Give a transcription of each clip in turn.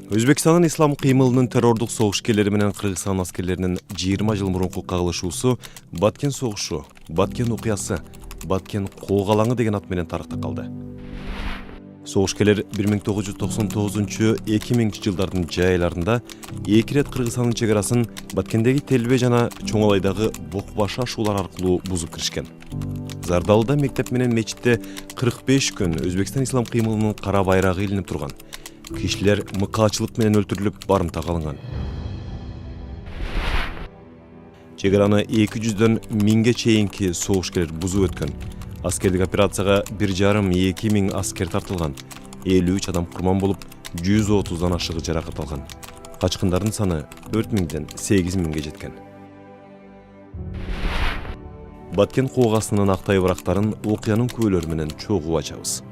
Өзбекстандын ислам кыймылынын террордук согушкерлери менен Кыргызстан аскерлеринин 20 жыл мурунку кагылышуусу Баткен согушу, Баткен окуясы, Баткен коогалаңы деген ат менен тарыхта калды. Согушкерлер 1999-2000 жылдардын жай айларында эки рет Кыргызстандын чек арасын Баткендеги Телбе жана Чоңалайдагы Бокбашы ашуулар аркылуу бузуп киришкен. Зардалыда мектеп менен мечитте 45 күн Өзбекстан ислам кыймылынын кара байрагы илинип турган. Кишилер мыкаачылык менен өлтүрүлүп, барымта кылынган. Чек араны 200дөн 1000ге чейинки согушкерлер бузуп өткөн. Аскердик операцияга 1,5-2 миң аскер тартылган. 53 адам курман болуп, 130дан ашыгы жаракат алган. Качкындардын саны 4000ден 8000ге жеткен. Баткен коогасынын актай барактарын окуянын күбөлөрү менен чогуу ачабыз.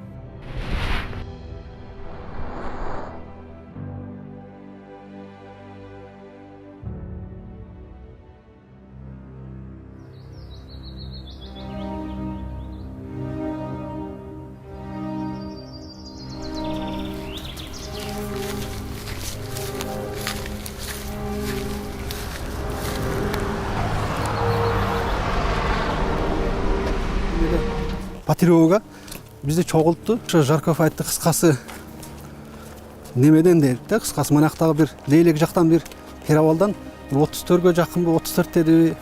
Патрионга бизди чогултту. Ошо Жарков айтты, кыскасы немеден дейт да, кыскасы манактагы бир Лейлек жактан бир Керабалдан 34гө жакынбы, 34 дедиби,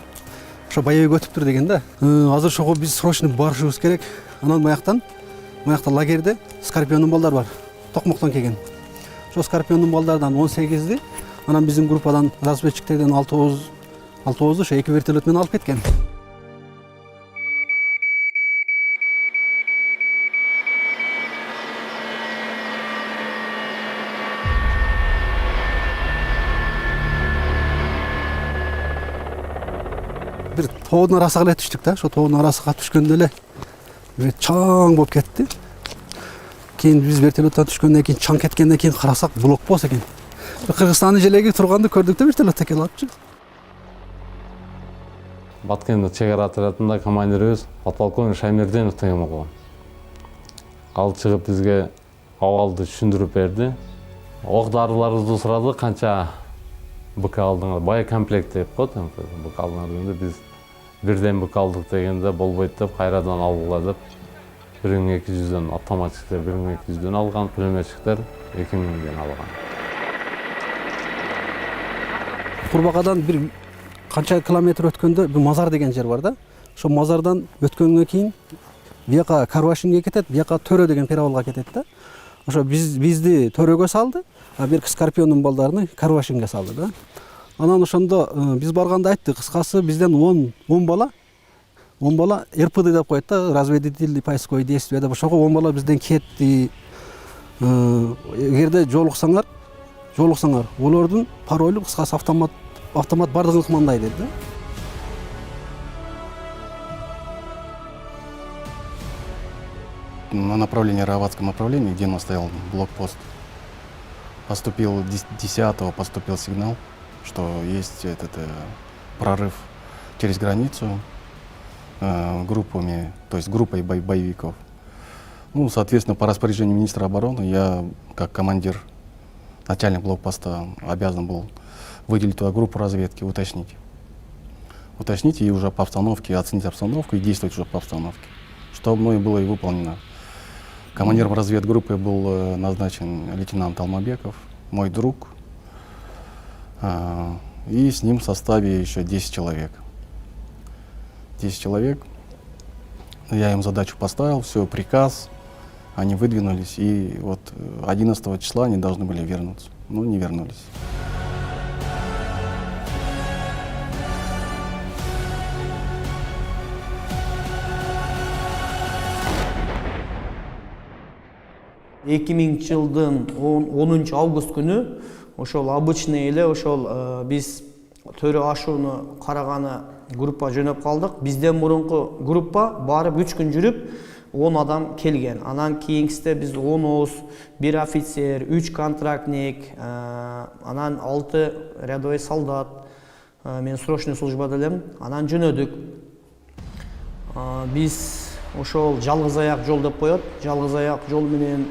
ошо боевик өтүптүр деген да. Азыр ошого биз срочно барышыбыз керек. Анан маякта лагерде Скорпиондун балдары бар, Токмоктон келген. Ошо Скорпиондун балдарынан 18ди, анан биздин группадан разведчиктерден 6-9 ошо эки вертолет менен алып кеткен. Бир тоодун арасына эле түштүк да. Ошо тоодун арасына түшкөндө эле чаң болуп кетти. Кийин биз вертолеттан түшкөндөн кийин чаң кеткенден кийин карасак блокпост экен. Кыргызстандын желеги турганды көрдүк да, вертолетте келип алыпчы. Баткенде чек ара отрядында командирибиз подполковник Шаймерденов деген болгон. Ал чыгып бизге абалды түшүндүрүп берди. Ок дарыларыбызды сурады, канча БК алдыңар, бай комплект деп коет, БК алдыңар дегенде биз бирден БК алдык дегенде болбойт деп кайрадан алгыла деп 1200дөн автоматчиктер 1200дөн алган, пулеметчиктер 2000ден алган. Курбакадан бир канча километр өткөндө бир мазар деген жер бар да. Ошо мазардан өткөндөн кийин бияка Карвашинге кетет, бияка Төрө деген перевалга кетет да. Ошо бизди Төрөгө салды, а бир Скорпиондун балдарын Карвашинге салды да. Анан ошондо биз барганда айтты, кыскасы бизден 10 бала РПД деп коет да, разведительный поисковый действие деп, ошого 10 бала бизден кетти. Эгерде жолуксаңар, олордун паролу кыскасы автомат бардыгын ыкмандай деди да. На направлении Раватском направлении, где у нас стоял блокпост, поступил 10-го поступил сигнал, что есть этот прорыв через границу группами, то есть группой боевиков. Ну, соответственно, по распоряжению министра обороны я, как командир, начальник блокпоста, обязан был выделить туда группу разведки, уточнить и уже по обстановке, оценить обстановку и действовать уже по обстановке, что мной было и выполнено. Командиром разведгруппы был назначен лейтенант Алмабеков, мой друг, и с ним в составе еще 10 человек. 10 человек. Я им задачу поставил, все, приказ, они выдвинулись, и вот 11 числа они должны были вернуться, но не вернулись. жылдын 10 август күнү ошол обычный эле ошол биз Төрө ашууну караганы группа жөнөп калдык. Бизден мурунку группа барып 3 күн жүрүп 10 адам келген. Анан кийинкисте биз 10 ооз, 1 офицер, 3 контрактник, анан 6 рядовой солдат, мен срочный службада элем. Анан жөнөдүк. Биз ошол жалгыз аяк жол деп коет. Жалгыз аяк жол менен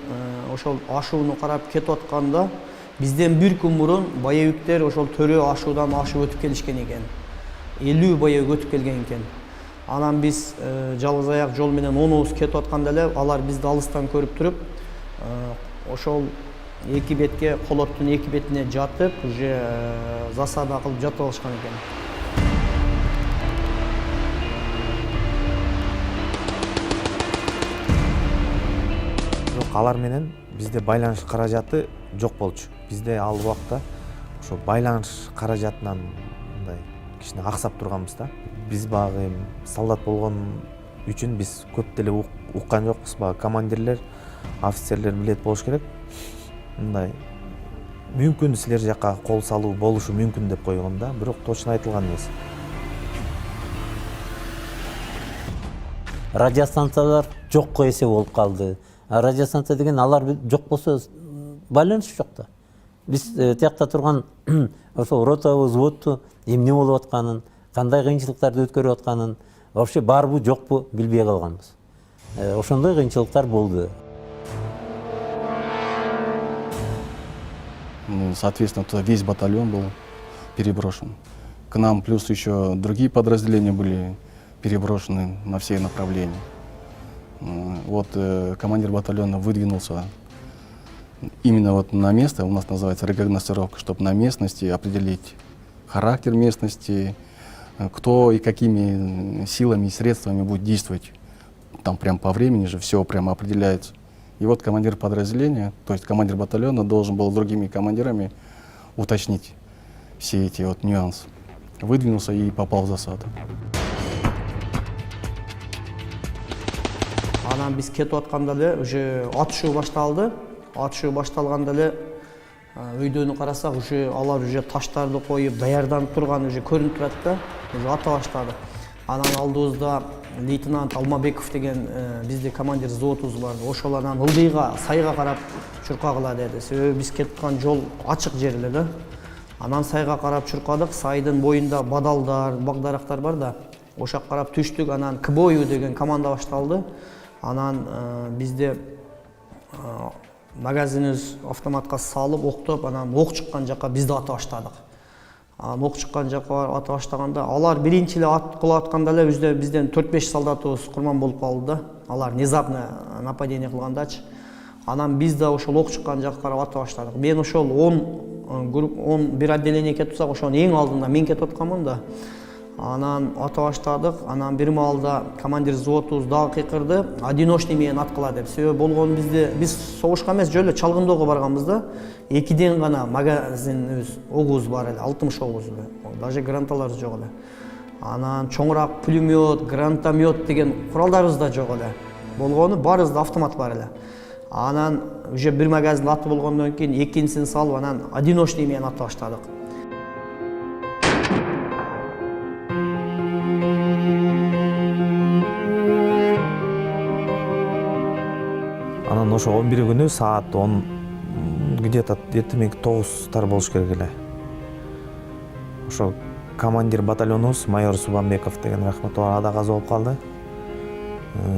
ошол ашууну карап кетип атканда Бизден бир күн мурун боевиктер ошол төрө ашуудан ашып өтүп келишкен экен. 50 боевик өтүп келген экен. Анан биз жалгыз аяк жол менен онубуз кетип атканда эле алар бизди алыстан көрүп туруп, ошол эки бетке, колоттун эки бетине жатып, уже засада кылып жатып алышкан экен. Алар менен бизде байланыш каражаты жок болчу. Бизде ал убакта ошо байланыш каражатынан мындай кичине аксап турганбыз да. Биз багы солдат болгон үчүн биз көп деле уккан жокпуз. Багы командирлер, офицерлер билет болуш керек. Мындай мүмкүн силер жакка кол салуу болушу мүмкүн деп койгон да, бирок точно айтылган эмес. Радиостанциялар жокко эсеп болуп калды. Радиостанция деген алар жок болсо байланыш жок да. Биз тиякта турган ошол ротабы, взводту эмне болуп атканын, кандай кыйынчылыктарды өткөрүп атканын, вообще барбы жокпу билбей калганбыз. Ошондой кыйынчылыктар болду. Соответственно, туда весь батальон был переброшен. К нам плюс еще другие подразделения были переброшены на все направления. Вот командир батальона выдвинулся именно вот на место, у нас называется рекогносцировка, чтобы на местности определить характер местности, кто и какими силами и средствами будет действовать. Там прям по времени же все прямо определяется. И вот командир подразделения, то есть командир батальона, должен был с другими командирами уточнить все эти вот нюансы. Выдвинулся и попал в засаду. Анан биз кетип атканда эле уже атышуу башталды. Атышуу башталганда эле өйдөнү карасак, уже алар уже таштарды коюп даярданып турган уже көрүнүп турат да. Уже ата баштады. Анан алдыбызда лейтенант Алмабеков деген бизде командир взводубуз бар. Ошол анан ылдыйга, сайга карап чуркагыла деди. Себеби биз кетип аткан жол ачык жер эле да. Анан сайга карап чуркадык. Сайдын боюнда бадалдар, багдарактар бар да. Ошак карап түштүк. Анан К бою деген команда башталды. Анан бизде магазинибиз автоматка салып, октоп, анан ок чыккан жакка бизди ата баштадык. Ок чыккан жакка ата баштаганда, алар биринчи эле ат кылып атканда эле бизден 4-5 солдатыбыз курман болуп калды да. Алар внезапно нападение кылгандачы. Анан биз да ошол ок чыккан жакка карап ата баштадык. Мен ошол 10 бир отделение кетип атсак, ошонун эң алдында мен кетип атканмын да. Анан ата баштадык. Анан бир маалда командир взводубуз дагы кыйкырды. Одиночный менен аткыла деп. Себеби болгон биз согушка эмес, жөн эле чалгындоого барганбыз да. 2ден гана магазинибиз, огубуз бар эле, 60 огубуз эле. Даже гранаталар жок эле. Анан чоңураак пулемет, гранатомет деген куралдарыбыз да жок эле. Болгону баарыбызда автомат бар эле. Анан уже бир магазин аты болгондон кийин экинчисин салып, анан одиночный менен ата баштадык. Анан ошо 11 күнү саат 10 где-то 9 болуш керек эле. Ошо командир батальонубуз майор Субанбеков деген рахматулла ада каза болуп калды.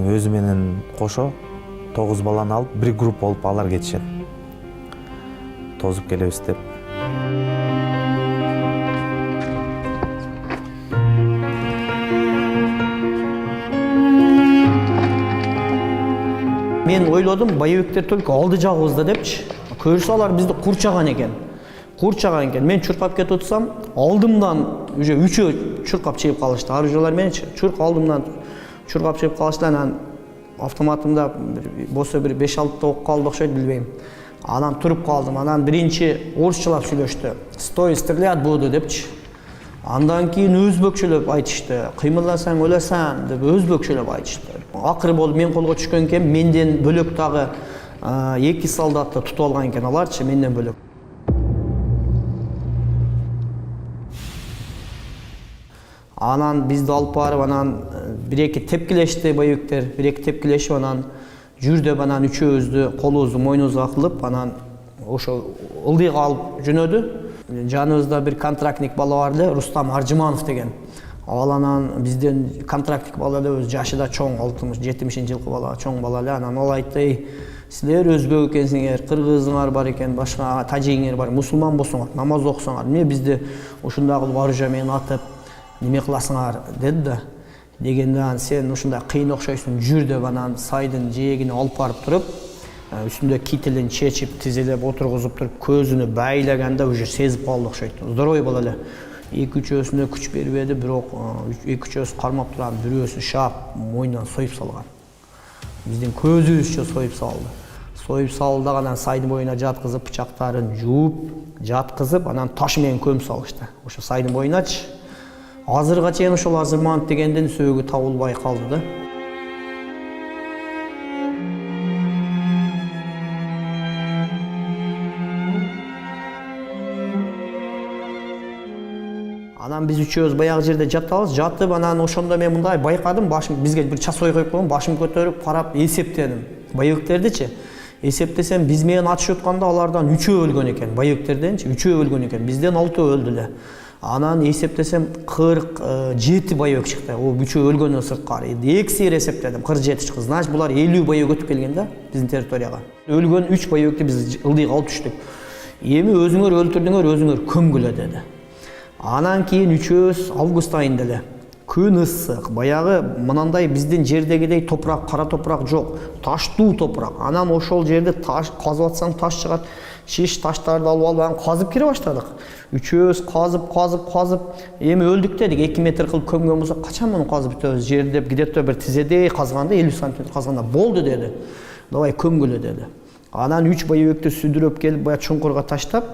Өзү менен кошо 9 баланы алып бир группа болуп алар кетишет. Тозуп келебиз деп. Мен ойлодум, боевиктер только алды жагыбызда депчи. Көрсө алар бизди курчаган экен. Мен чуркап кетип атсам, алдымдан уже 3 чуркап чегип калышты. Оружиялар мененчи. Алдымдан чуркап чегип калышты. Анан автоматымда болсо бир 5-6 ок калды окшойт, билбейм. Анан туруп калдым. Анан биринчи орусчалап сүйлөштү. Стой, стрелять буду депчи. Андан кийин өзбекчөлөп айтышты. Кыймылдасаң өлөсөң деп өзбекчөлөп айтышты. Акыры болуп мен колго түшкөн экен, менден бөлөк дагы 2 солдатты тутуп алган экен аларчы, менден бөлөк. Анан бизди алып барып, анан бир-эки тепкилешти боевиктер, бир-эки тепкилешип, анан жүрдөп, анан үчөөбүздү колубузду мойнубузга кылып, анан ошо ылдыйга алып жөнөдү. Жаныбызда бир контрактник бала бар эле, Рустам Аржыманов деген. Ал анан бизден контрактник бала эле, жашы да чоң, 60-70 жылкы бала, чоң бала эле. Анан ал айтты: силер өзбек экенсиңер, кыргызыңар бар экен, башка тажигиңер бар, мусулман болсоңор, намаз окусоңор, эмне бизди ушундай кылып оружие менен атып неме кыласыңар деди да. Дегенде анан сен ушундай кыйын окшойсуң, жүр деп анан сайдын жээгине алып барып туруп, үстүндө кителин чечип, тизелеп отургузуп туруп, көзүнө байлаганда уже сезип калды окшойт. Здоровый бала эле. Эки-үчөөсүнө күч бербеди, бирок эки-үчөөсү кармап турган, бирөөсү шап мойнунан союп салган. Биздин көзүбүзчө союп салды. Союп салды, анан сайдын боюна жаткызып, бычактарын жууп, жаткызып, анан таш менен көмүп салышты. Ошо сайдын боюначы. Азырга чейин ошол Азырманов дегендин сөөгү табылбай калды да. Анан биз үчөөбүз баягы жерде жатабыз, жатып, анан ошондо мен мындай байкадым, башым бизге бир часовой коюп койгон, башым көтөрүп карап эсептедим. Боевиктердичи эсептесем, биз менен атышып атканда алардан 3-өө өлгөн экен, боевиктерденчи 3-өө өлгөн экен, бизден 6-өө өлдү эле. Анан эсептесем 47 боевик чыкты. О 3-өө өлгөндөн сырткары. Эксир эсептедим, 47 чыкты. Значит, булар 50 боевик өтүп келген да биздин территорияга. Өлгөн 3 боевикти биз ылдый алып түштүк. Эми өзүңөр өлтүрдүңөр, өзүңөр көмгүлө деди. Анан кийин 3-өөбүз август айында эле күн ысык, баягы мынандай биздин жердегидей топурак, кара топурак жок, таштуу топурак. Анан ошол жерде таш казып атсаң таш чыгат. Шиш таштарды алып анан казып кире баштадык. 3-өөбүз казып, эми өлдүк дедик, 2 метр кылып көмгөн болсок, качан муну казып бүтөбүз? Жерде где-то бир тизедей казганда, 50 см казганда болду деди. Давай көмгүлө деди. Анан 3 боевикти сүдүрөп келип, баягы чуңкурга таштап,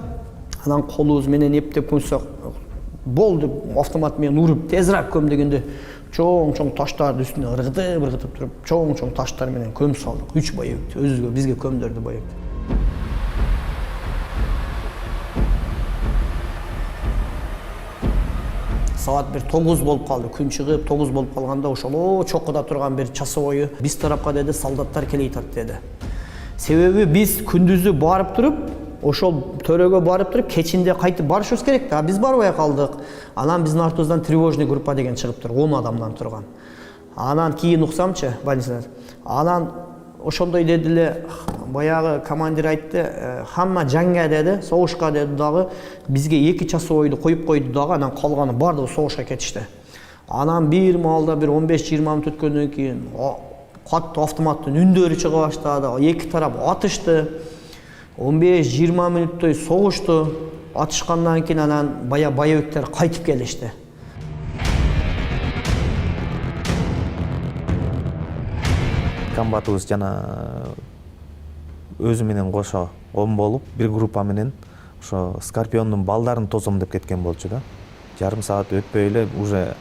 анан колубуз менен эптеп көмсөк, болду, автомат менен уруп тезирээк көм дегенде чоң таштарды үстүнө ыргытып туруп, чоң таштар менен көмүп салдык. 3 боевикти өзүбүзгө бизге көмдөрдү боевикти. Saat 9 болуп калды, күн чыгып 9 болуп калганда ошол чокуда турган бир часовой биз тарапка деди, солдаттар келейтат деди. Себеби биз күндүзү барып туруп, ошол төрөгө барып туруп, кечинде кайтып барышыбыз керек да, биз барбай калдык. Анан биздин артыбыздан тревожный группа деген чыгып тур, 10 адамдан турган. Анан кийин уксамчы, больницада. Анан ошондой дедиле, баягы командир айтты, хамма жаңга деди, согушка деди дагы, бизге 2 часовойду коюп койду дагы, анан калганы бардыгы согушка кетишти. Анан бир маалда бир 15-20 мүнөт өткөндөн кийин катты автоматтын үндөрү чыга баштады, 2 тарап атышты. 15-20 мүнөттөй согушту. Атышкандан кийин анан боевиктер кайтып келишти. Комбатыбыз жана өзү менен кошо 10 болуп, бир группа менен ошо Скорпиондун балдарын тосом деп кеткен болчу да. Жарым саат өтпөй эле уже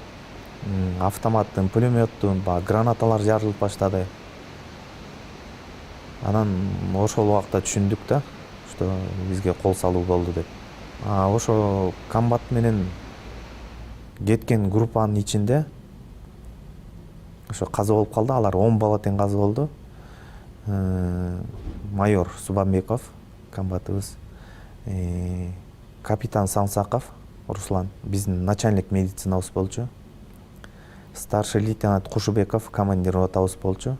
автоматтын, пулеметтун, гранаталар жарылып баштады. Анан ошол убакта түшүндүк да, что бизге кол салуу болду деп. Ошо комбат менен кеткен группанын ичинде ошо каза болуп калды, алар 10 бала тең каза болду. Майор Субанбеков комбатыбыз, капитан Сансаков Руслан, биздин начальник медицинабыз болчу. Старший лейтенант Кушубеков командир ротабыз болчу.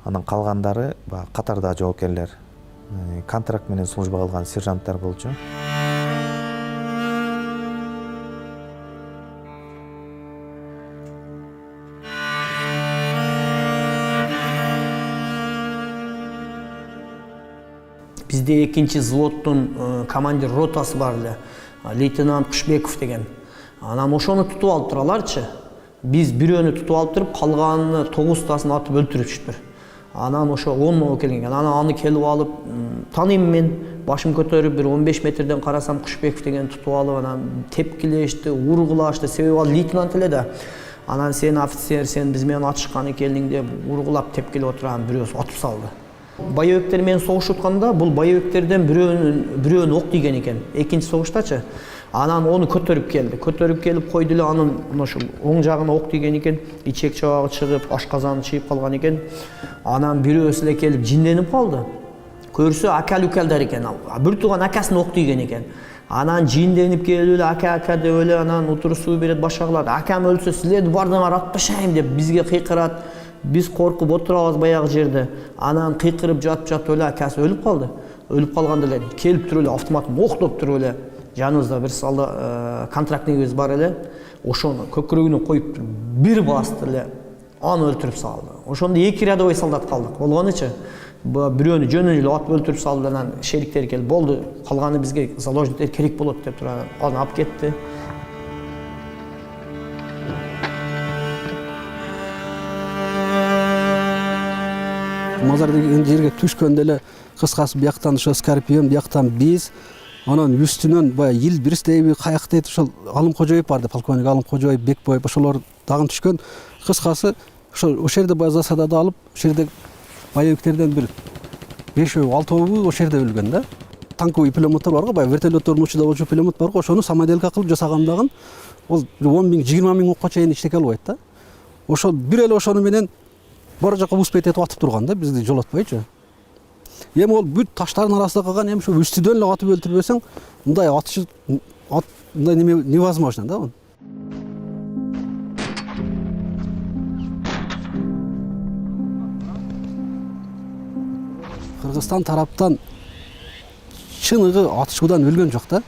Анан калгандары катарда жоокерлер, контракт менен служба кылган сержанттар болчу. Бизде экинчи взводдун командир ротасы бар эле, лейтенант Кушбеков деген. Анан ошону тутуп алып тураларчы. Биз бирөөнү тутуп алып туруп, калганын 9-тасын атып өлтүрүптүр. Анан ошо 10 келген. Анан аны келип алып, таныйм мен, башым көтөрүп бир 15 метрден карасам Кушбеков деген тутуп алып, анан тепкилешти, ургулашты. Себеби ал лейтенант эле да. Анан сен офицер, сен биз менен атышкан экениң деп ургулап тепкилеп отурган бирөөсү атып салды. Боевиктер менен согушуп атканда, бул боевиктерден бирөөнүн ок тийген экен. Экинчи согуштачы. Анан onu көтөрүп келди. Көтөрүп келип койду эле, анын ошол оң жагына ок тийген экен, ичек чабагы чыгып, ашказаны чыйып калган экен. Анан бирөөсү эле келип жинденип калды. Көрсө ака-укалдар экен. Бир тууган акасына ок тийген экен. Анан жинденип келип эле ака деп эле анан утур суу берет башкалар. Акам өлсө силерди бардыңар атпашайм деп бизге кыйкырат. Биз коркуп отурабыз баягы жерде. Анан кыйкырып жатып эле акасы өлүп калды. Өлүп калганда эле келип туруп эле автомат октоп туруп эле жаныбызда бир салда контрактныйыбыз бар эле. Ошону көкүрөгүнө коюп бир басты эле, аны өлтүрүп салды. Ошондо 2 рядовой солдат калдык. Болгонучу бирөөнү жөнүнө эле атып өлтүрүп салды. Анан шериктер келип, болду, калганы бизге заложниктер керек болот деп туруп аны алып кетти. Мазар деген жерге түшкөндө эле кыскасы бияктан ошо Скорпион, бияктан биз, анан үстүнөн баягы ил бирстеби каяктайт ошол Алым Кожоев барды, полковник Алым Кожоев, Бекбоев, ошолор дагы түшкөн. Кыскасы ошол жерде баягы засадада алып, ошол жерде боевиктерден бир 5-6 ошол жерде өлгөн да. Танковый пулеметтер бар го, баягы вертолеттор мучуда болчу пулемет бар го, ошону самоделка кылып жасагандагын ол 10 миң, 20 миң окко чейин иштете албайт да. Ошол бир эле ошону менен бар жака успеть этип атып турган да, бизди жолотпойчу. Эми ол бүт таштардын арасында калган, эми ушу үстүдөн эле атып өлтүрбөсөң, мындай атышы мындай невозможно да. Кыргызстан тараптан чыныгы атышуудан өлгөн жок да.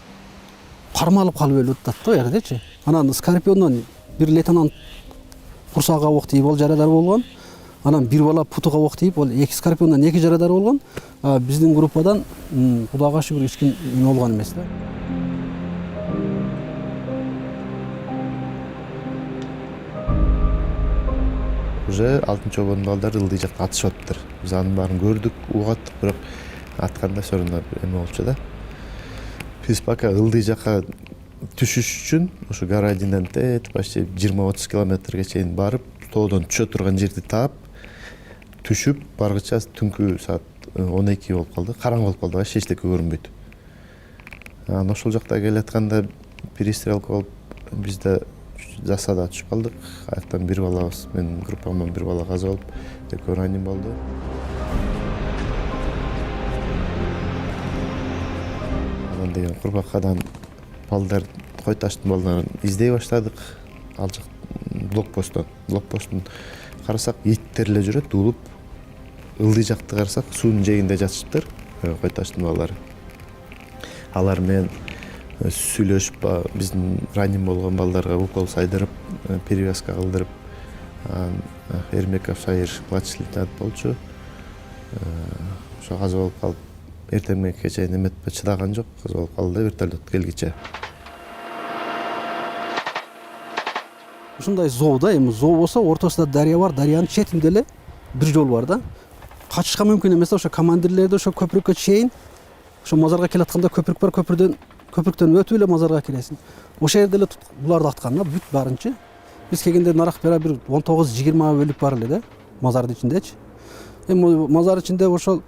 Кармалып калып өлүп атат да жердечи. Анан Скорпиондон бир лейтенант курсагына ок тийип ол жарадар болгон. Анан бир бала путуга ок тийип, ол 2 Скорпиондон 2 жарадар болгон. Биздин группадан Кудайга шүгүр эч ким болгон эмес да. Уже 6-чобондун балдары ылдый жакта атышып атыптыр. Биз анын баарын көрдүк, угаттык, бирок атканда все равно эме болчу да. Биз пока ылдый жакка түшүш үчүн ошо Гарадинден почти 20-30 километрге чейин барып, тоодон түшө турган жерди таап, түшүп баргыча түнкү саат 12 болуп калды. Караңгы болуп калды, эчтеке көрүнбөйт. Анан ошол жакта келатканда перестрелка болуп, биз да засада түшүп калдык. Аяктан бир балабыз, менин группамдан бир бала каза болуп, экөө ранен болду. Анан деген Курбакадан балдар, Кой таштын балдарын издей баштадык. Ал жак блокпосттун карасак, иттер эле жүрөт, улуп. Ылдый жакты карасак, суунун жээгинде жатышыптыр, Кой таштын балдары. Алар менен сүйлөшүп, биздин ранен болгон балдарга укол сайдырып, перевязка кылдырып, Эрмеков Шайыр младший лейтенант болчу. Ошо каза болуп калып, эртең мененке чейин эметпей чыдаган жок, каза болуп калды вертолет келгиче. Ушундай зоо да, эми зоо болсо ортосунда дарыя бар, дарыянын четинде эле бир жол бар да. Качышка мүмкүн эмес, ошо командирлерди ошо көпүрүккө чейин, ошо мазарга келатканда көпүрүк бар, көпүрүктөн өтүп эле мазарга киресиң. Ошол жерде эле буларды аткан да, бүт барынчы. Биз келгенде нарак бера бир 19-20 өлүк бар эле да, мазардын ичиндечи. Эми мазар ичинде ошол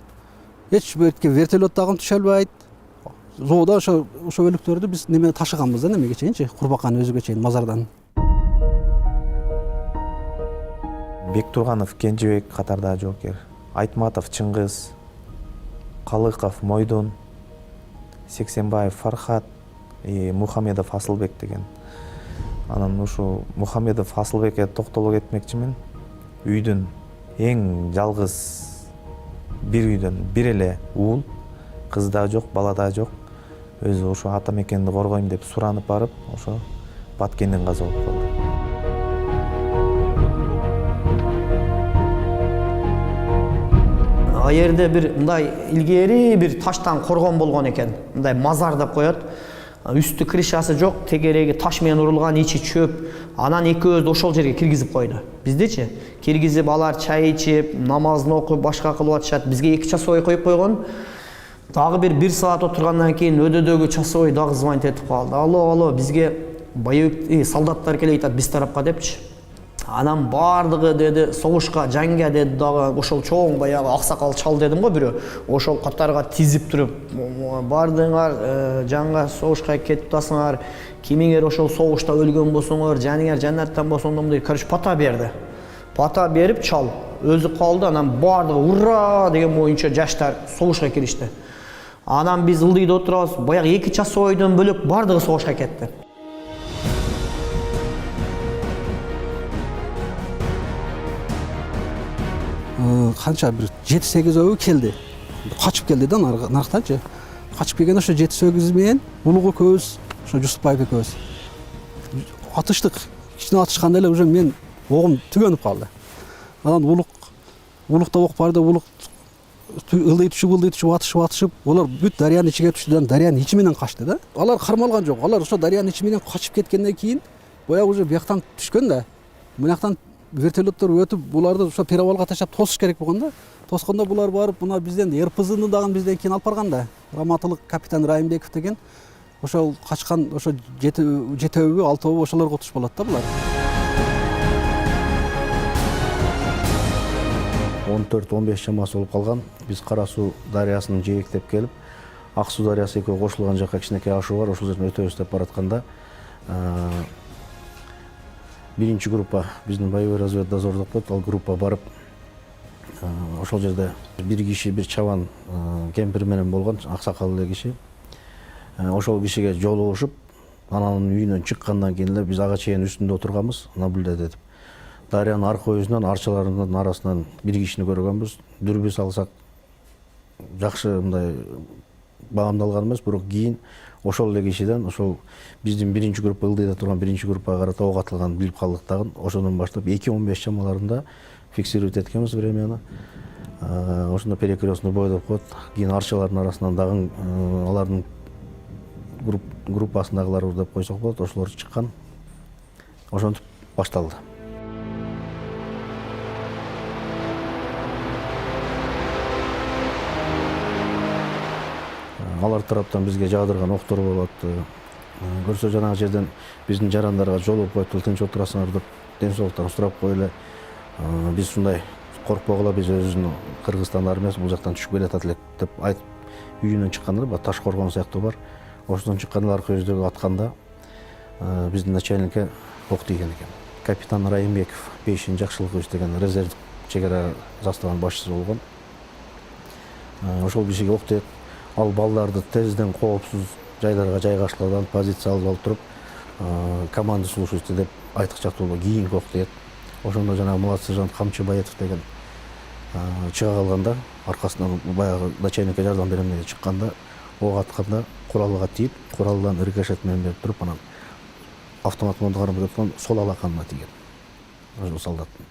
эч бертке вертолет дагы түшө албайт. Зоода ошо өлүктөрдү биз неме ташыганбыз да, немеге чейинчи, Курбаканын өзүгө чейин мазардан. Бектурганов Кенжебек катарда жоокер, Айтматов Чыңгыз, Калыков Мойдун, Сексенбаев Фархат, Мухамедов Асылбек деген. Анан ушу Мухамедов Асылбекке токтоло кетмекчимин. Үйдүн эң жалгыз бир үйдөн бир эле уул, кыз да жок, бала да жок. Өзү ошо ата мекенди коргойм деп суранып барып, ошо Баткенден каза болуп калды. А жерде бир мындай илгери бир таштан коргон болгон экен. Мындай мазар деп коет. Үстү крышасы жок, тегереги таш менен урулган, ичи чөп. Анан экөөбүздү ошол жерге киргизип койду. Биздичи киргизип алар чай ичип, намазын окуп, башка кылып атышат. Бизге 2 часовой коюп койгон. Дагы бир 1 саат отургандан кийин өдөдөгү часовой дагы звонить этип калды. Алло, бизге боевик солдаттар келет атат биз тарапка депчи. Анан бардыгы деди, согушка, жанга деди дагы, ошол чоң баягы аксакал чал дедим го бирөө. Ошол катарга тизип туруп, бардыңар, жанга согушка кетип атасыңар, кимиңер ошол согушта өлгөн болсоңор, жаныңар жаннаттан болсоңор деп көрүш пата берди. Пата берип чал өзү калды, анан бардыгы ура деген боюнча жаштар согушка киришти. Анан биз ылдыйда отурабыз, баягы 2 часовойдон бөлөк бардыгы согушка кетти. канча бир 7-8 келди. Качып келди да нарыктанчы. Качып келген ошо 7-8 менен улук экөөбүз, ошо Жусупбаев экөөбүз атыштык. Кичине атышканда эле уже мен огум түгөнүп калды. Анан улукта ок бар да улук ылдый түшүп атышып, олар бүт дарыянын ичиге түштү, дарыянын ичи менен качты да. Алар кармалган жок. Алар ошо дарыянын ичи менен качып кеткенден кийин боягы уже бияктан түшкөн да. Мынактан вертолеттор өтүп, буларды ошо перевалга таштап тосуш керек болгон да. Тоскондо булар барып, мына бизден РПЗны дагы бизден кийин алып барган да. Раматылык капитан Райымбеков деген ошол качкан ошо 7-6 ошолорго туш болот да булар. 14-15 шамасы болуп калган. Биз Кара суу дарыясынан жээктеп келип, Ак суу дарыясы экөө кошулган жакка кичинекей ашуу бар, ошол жерден өтөбүз деп баратканда биринчи группа биздин боевой разведдозор деп коет, ал группа барып ошол жерде бир киши, бир чабан кемпир менен болгон, аксакал эле киши. Ошол кишиге жолугушуп, анын үйүнөн чыккандан кийин эле биз ага чейин үстүндө отурганбыз, наблюдать этип. Дарыянын аркы өзүнөн, арчаларынын арасынан бир кишини көргөнбүз. Дүрбү салсак жакшы мындай баамдалган эмес, бирок кийин ошол эле кишиден ошол биздин биринчи группа, ылдыйда турган биринчи группага карата ок атылганын билип калдык дагы. Ошондон баштап 2:15 чамаларында фиксировать эткенбиз времяны. Ошондо перекрестный бой деп коет. Кийин арчалардын арасынан дагы алардын группасындагылар деп койсок болот, ошолор чыккан. Ошентип башталды. Алар тараптан бизге жаадырган октор болот. Көрсө жанагы жерден биздин жарандарга жолугуп коюп, тынч отурасыңар деп ден соолуктарын сурап коелу. Биз ушундай коркпогула, биз өзүбүздүн Кыргызстан армиясы бул жактан түшүп келатат элек деп айтып үйүнөн чыкканда, баягы таш коргон сыяктуу бар. Ошондон чыкканда аркы өздөгү атканда биздин начальникке ок тийген экен. Капитан Райымбеков, Бейшин Жакшылыкович деген резерв чегара заставанын башчысы болгон. Ошол кишиге ок тиет. Ал балдарды тезден коопсуз жайларга жайгашкыладан позиция алып туруп, команды слушайте деп айтыкчактуу болуп кийинки ок тиет. Ошондо жанагы младший сержант Камчыбаетов деген чыга калганда, аркасынан баягы начальникке жардам берем деп чыкканда, ок атканда куралга тийип, куралдан рикошет менен берип туруп, анан автомат менен карап жаткан сол алаканына тийген. Ошол солдаттын.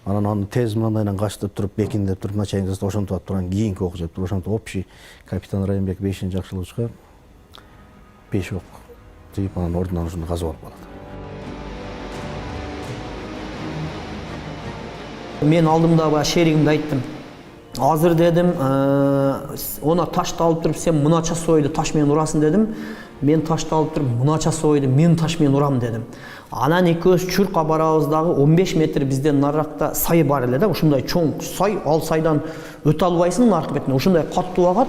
Анан тез мындайдан качтып туруп, бекиндеп туруп, начальник ошентип атып турган кийинки ок жеп туруп, ошентип общий капитан Райымбек Бейшин Жакшылыковичка 5 ок тийип, анан ордунан ушуну казып алып калат. Мен алдымда баягы шеригимде айттым. Азыр дедим, она ташты алып туруп, сен мынача сойду таш менен урасың дедим. Мен ташты алып туруп, мынача сойду, мен таш менен урам дедим. Анан экөөбүз чуркка барабыз дагы 15 метр бизден наракта сай бар эле да, ушундай чоң сай, ал сайдан өтө албайсың аркы бетине, ушундай каттуу агат.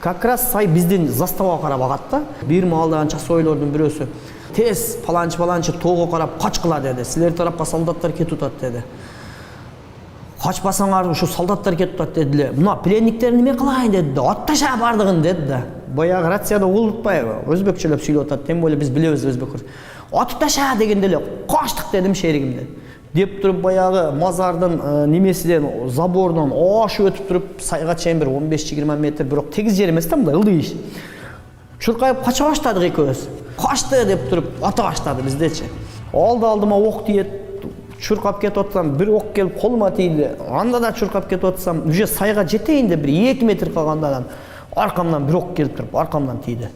Как раз сай биздин заставага карап агат да. Бир маалда анча сойлордун бирөөсү тез паланчы тоого карап качкыла деди. Силер тарапка солдаттар кетип атат деди. Качпасаңар ушу солдаттар кетип атат дедиле. Мына пленниктерди неме кылайын деди. Атташа бардыгын деди да. Баягы рацияда улутпайбы, өзбекчелеп сүйлөп атат. Тем более биз билебиз өзбекче. Атып таша дегенде эле качтык дедим шеригимде. Деп туруп баягы мазардын немесиден, заборунан ашып өтүп туруп, сайга чейин бир 15-20 метр, бирок тегиз жер эмес да, мындай ылдый иш. Чуркайып кача баштадык экөөбүз. Качты деп туруп ата баштады биздечи. Алдыма ок тиет, чуркап кетип атсам, бир ок келип колума тийди. Анда да чуркап кетип атсам, уже сайга жетейин деп бир 2 метр калгандан аркамдан бир ок келип туруп, аркамдан тийди.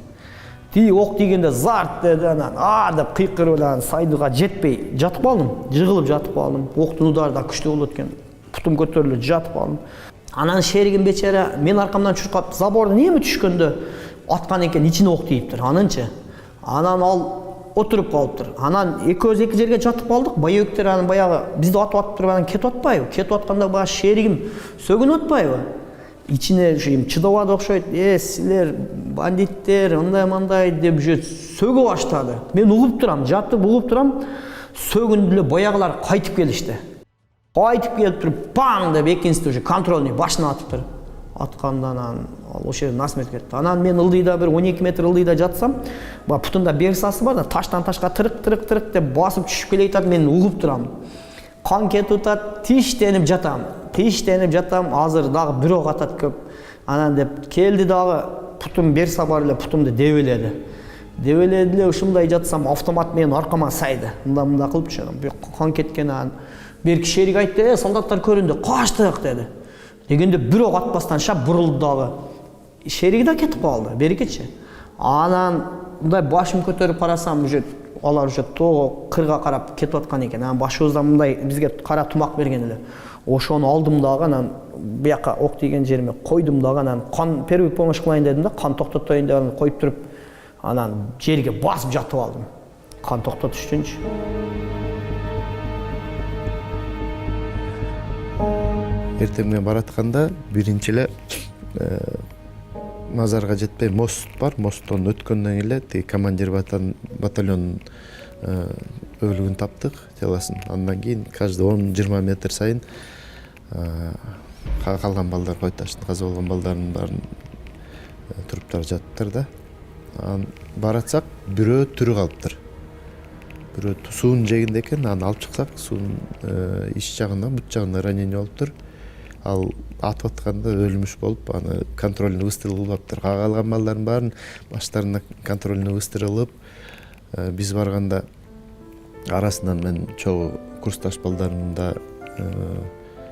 Ок тийгенде зарт деди, анан деп кыйкырып эле сайдыга жетпей жатып калдым, жыгылып жатып калдым. Октун удары да күчтүү болот экен. Путум көтөрүлүп жатып калдым. Анан шеригим бечара мен аркамдан чуркап забордун эми түшкөндө аткан экен, ичине ок тийиптир. Анынчы. Анан ал отуруп калыптыр. Анан экөөбүз эки жерге жатып калдык. Боевиктер анан баягы бизди атып туруп анан кетип атпайбы? Кетип атканда баягы шеригим сөгүнүп атпайбы? Ичине чыдабады окшойт. Силер бандиттер, андай деп же сөгө баштады. Мен угуп турам, жатып угуп турам. Сөгүндү эле баягылар кайтып келишти. Кайтып келип туруп, паң деп экинчиси уже контрольный башына атыптыр. Аткандан анан ошол жерде насмерть кетти. Анан мен ылдыйда бир 12 метр ылдыйда жатсам, баягы путунда берсасы бар да, таштан ташка тырык деп басып түшүп келе жатат, мен угуп турам. Кан кетип атат, тиштенип жатам. кийиштенип жатам, азыр дагы бирок атат көп. Анан деп келди дагы путум берса бар эле путумду дебеледи. Дебеледи эле ушундай жатсам автомат менин аркама сайды. Мында кылыпчы. Кан кеткен анан берки шерик айтты, солдаттар көрүндү, качтык деди. Дегенде бирок атпастан шап бурулду дагы. Шериги да кетип калды, берикичи. Анан мындай башым көтөрүп карасам, уже алар уже тоого кырга карап кетип аткан экен. Анан башыбызда мындай бизге кара тумак берген эле. Ошону алдым дагы, анан бияка ок тийген жериме койдум дагы, анан кан первый помощь кылайын дедим да, кан токтотоюн деп анан коюп туруп, анан жерге басып жатып алдым. Кан токтотуш үчүнчү. Эртең менен баратканда биринчи эле мазарга жетпей мост бар, мосттон өткөндөн эле тиги командир батальонунун өлүгүн таптык, жаласын. Андан кийин каждый 10-20 метр сайын калган балдар, койташтын каза болгон балдардын баарын туруптар жатыптыр да. Анан баратсак бирөө түрү калыптыр. Бирөө суунун жээгинде экен, аны алып чыксак, суунун ич жагынан, бут жагынан ранение болуптур. Ал атып атканда өлмүш болуп, аны контрольный выстрел кылыптыр. Калган балдардын баарын баштарына контрольный выстрел кылып, биз барганда арасынан мен чогуу курсташ балдарымда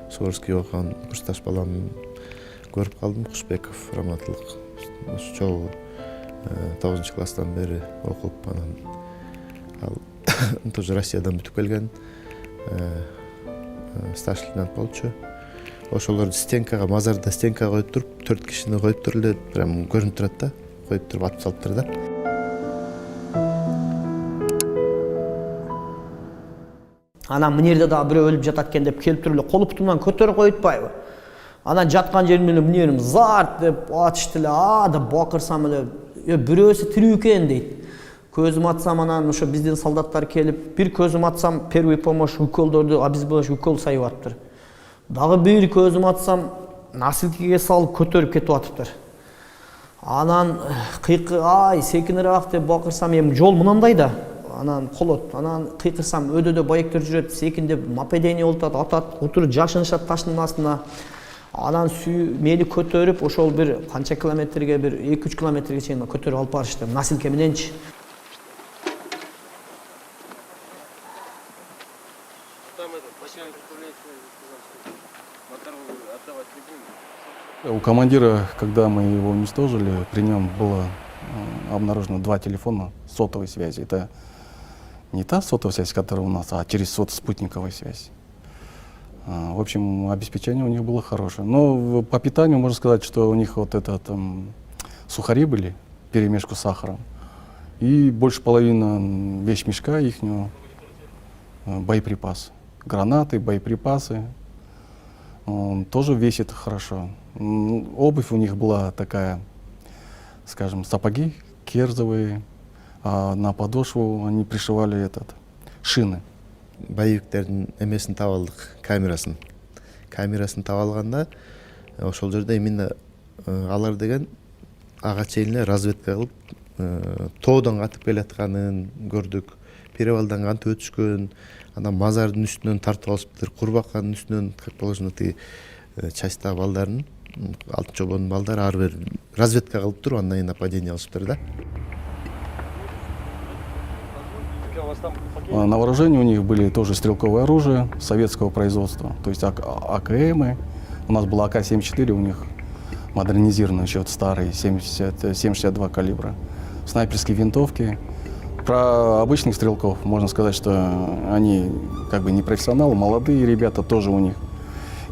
Суворский окуган курсташ баламды көрүп калдым, Кушбеков Раматылык. Ошо чогуу 9-класстан бери окуп, анан ал тоже Россиядан бүтүп келген, старший лейтенант болчу. Ошолорду стенкага, мазарда стенкага коюп туруп, 4 кишини коюп туруп эле, прям көрүнүп турат да, коюп туруп атып салыптыр да. Анан мына жерде дагы бирөө өлүп жатат экен деп келип туруп эле кол бутумдан көтөрүп коюппайбы? Анан жаткан жерим менен мына жерим зарт деп атышты эле, деп бакырсам эле, бирөөсү тирүү экен дейт. Көзүм атсам, анан ошо биздин солдаттар келип, бир көзүм атсам, первый помощь уколдорду обезболивающий укол сайып атыптыр. Дагы бир көзүм атсам, носилкиге салып көтөрүп кетип атыптыр. Анан кыйкы, ай, секинирээк деп бакырсам, эми жол мынандай да. Анан колот, анан кыйкырсам, өдөдө байектер жүрөт, секиндеп нападение болуп атат, отуруп жашынышат таштын астына. Анан мени көтөрүп, ошол бир канча километрге, бир 2-3 километрге чейин көтөрүп алып барышты, носилке мененчи. У командира, когда мы его уничтожили, при нем было обнаружено 2 телефона сотовой связи. Это не та сотовая связь, которая у нас, а через спутниковая связь. В общем, обеспечение у них было хорошее. Но по питанию можно сказать, что у них вот это сухари были, перемешку с сахаром. И больше половины вещмешка ихнего боеприпасы. Гранаты, боеприпасы. Он тоже весит хорошо. Обувь у них была такая, скажем, сапоги керзовые, а на подошву они пришивали шины. Боевиктердин эмесин таап алдык, камерасын таап алганда ошол жерде именно алар деген ага чейин эле разведка кылып тоодон катып келатканын көрдүк, перевалдан кантип өтүшкөн, анан мазардын үстүнөн тартып алышыптыр, Курбаканын үстүнөн, как положено, тиги часттагы балдардын, 6-чобондун балдары ар бир разведка кылып туруп, андан кийин нападение кылышыптыр да. На вооружении у них были тоже стрелковое оружие советского производства, то есть АКМы. У нас было АК-74, у них модернизированный еще старый 7,62 калибра. Снайперские винтовки. Про обычных стрелков можно сказать, что они как бы не профессионалы, молодые ребята тоже у них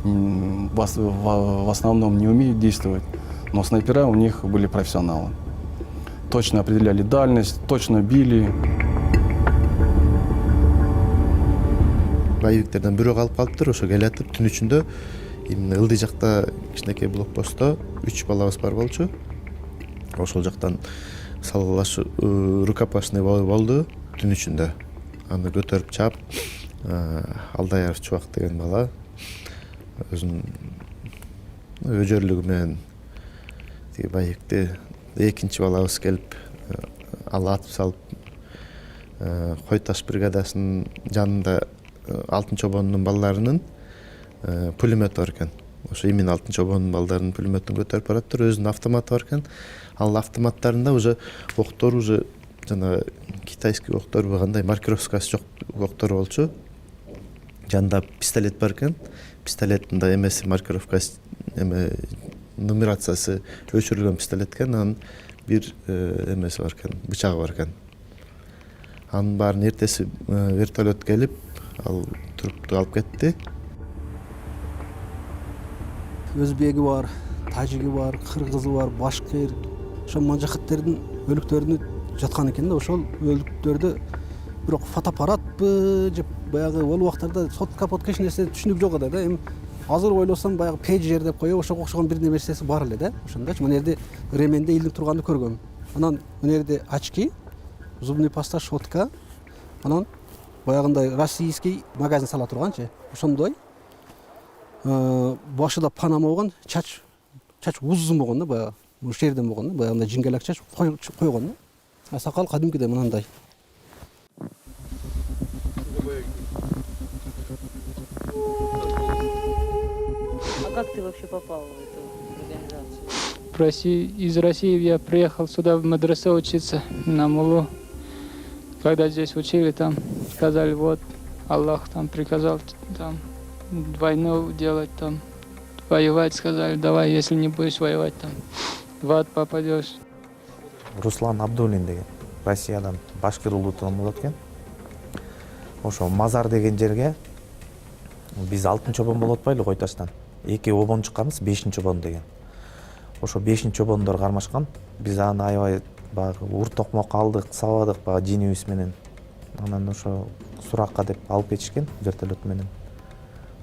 в основном не умеют действовать, но снайпера у них были профессионалы. Точно определяли дальность, точно били. Боевиктерден бирөө калып калыптыр, ошо келатып түн ичинде именно ылдый жакта кичинекей блокпостто 3 балабыз бар болчу. Ошол жактан рукопашный болду түн ичинде. Аны көтөрүп чаап, Алдаяров Чубак деген бала өзүнүн өжөрлүгү менен тиги боевикти экинчи балабыз келип ал атып салып, Койташ бригадасынын жанында 6-чобондун балдарынын пулемет бар экен. Ошо именно 6-чобонун балдарынын пулеметін көтөрүп бараттыр, өзүнүн автоматы бар экен. Ал автоматтарында уже октор уже жана китайский октор кандай маркировкасы жок октор болчу. Жанында пистолет бар экен. Пистолеттин да эмеси маркировкасы нумерациясы өчүрүлгөн пистолет экен. Анын бир эмеси бар экен, бычагы бар экен. Анын баарын эртеси вертолет келип, ал турупту алып кетти. Өзбеги бар, тажиги бар, кыргызы бар, башкир. Ошол мажахеттердин өлүктөрүнү жаткан экен да, ошол өлүктөрдү бирок фотоаппаратпы же баягы ол убактарда сотка эч нерсе түшүнүк жок эле да. Эми азыр ойлосом баягы пейджер деп коюп ошого окшогон бир нерсеси бар эле да. Ошондочу мына жерде ременде илинип турганды көргөм. Анан мына жерде очки, зубный паста, шотка, анан баягындай российский магазин сала турганчы. Ошондой башыда панама болгон, чач узун болгон да, баягы ушул жерден болгон да, баягындай жиңгелек чач койгон да. Сакал кадимкидей мынандай. А как ты вообще попал в эту организацию? Из России я приехал сюда в медресе учиться на Мулу. Когда здесь учили, там сказали, вот Аллах там приказал там войну делать, там воевать, сказали, давай, если не будешь воевать, там в ад попадешь. Руслан Абдуллин деген Россиядан башкир улутунан болот экен. Ошо Мазар деген жерге биз 6-чобон болуп атпайлы Кой Таштан. 2 обон чыкканбыз, 5-чобон деген. Ошо 5-чобондор кармашкан. Биз аны аябай баягы ур-токмок алдык, сабадык баягы жинибиз менен. Анан ошо суракка деп алып кетишкен вертолет менен.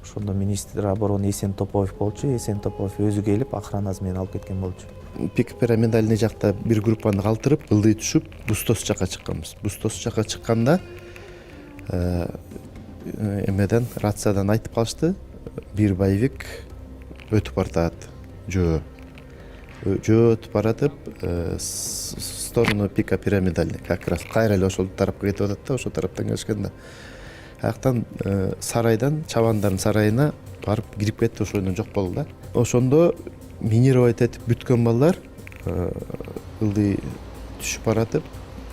Ошондо министр обороны Эсен Топоев болчу. Эсен Топоев өзү келип охранасы менен алып кеткен болчу. Пирамидальный жакта бир группаны калтырып, ылдый түшүп, Бустос жака чыкканбыз. Бустос жака чыкканда эмеден рациядан айтып калышты, бир боевик өтүп бартат. Жөө өтүп баратып, сторону пика пирамидальный, как раз кайра эле ошол тарапка кетип атат да, ошол тараптан келишкен да. Аяктан сарайдан, чабандардын сарайына барып кирип кетти, ошондон жок болду да. Ошондо минировать этип бүткөн балдар ылдый түшүп баратып,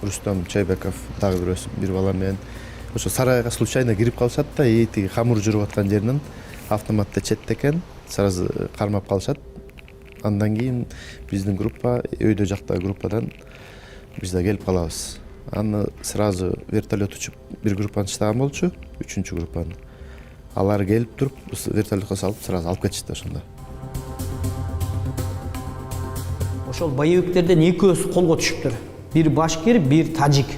Рустам Чайбеков дагы бир бала менен ошо сарайга случайно кирип калышат да, тиги хамур жүрүп аткан жеринен автоматты четте экен, сразу кармап калышат. Андан кийин биздин группа, өйдө жактагы группадан биз да келип калабыз. Аны сразу вертолет учуп бир группаны таштаган болчу, 3-чү группаны. Алар келип туруп, вертолетко салып, сразу алып кетишти ошондо. Ошол боевиктерден экөөсү колго түшүптүр. Бир башкир, бир тажик.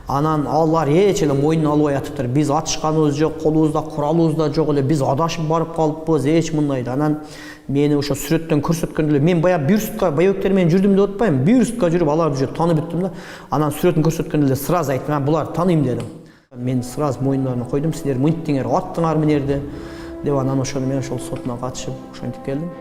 Анан алар эч эле мойнуна албай атыптыр. Биз атышканыбыз жок, колубузда куралыбыз да жок эле. Биз адашып барып калыппыз, эч мындай. Анан мени ошо сүрөттөн көрсөткөндө эле мен баягы бир сутка боевиктер менен жүрдүм деп атпайм. Бир сутка жүрүп аларды уже таанып бүттүм да. Анан сүрөтүн көрсөткөндө эле сразу айттым, булар тааныйм дедим. Мен сразу мойнуна койдум, силер мынттиңер, аттыңар менерди деп анан ошону мен ошол сотуна катышып ошентип келдим.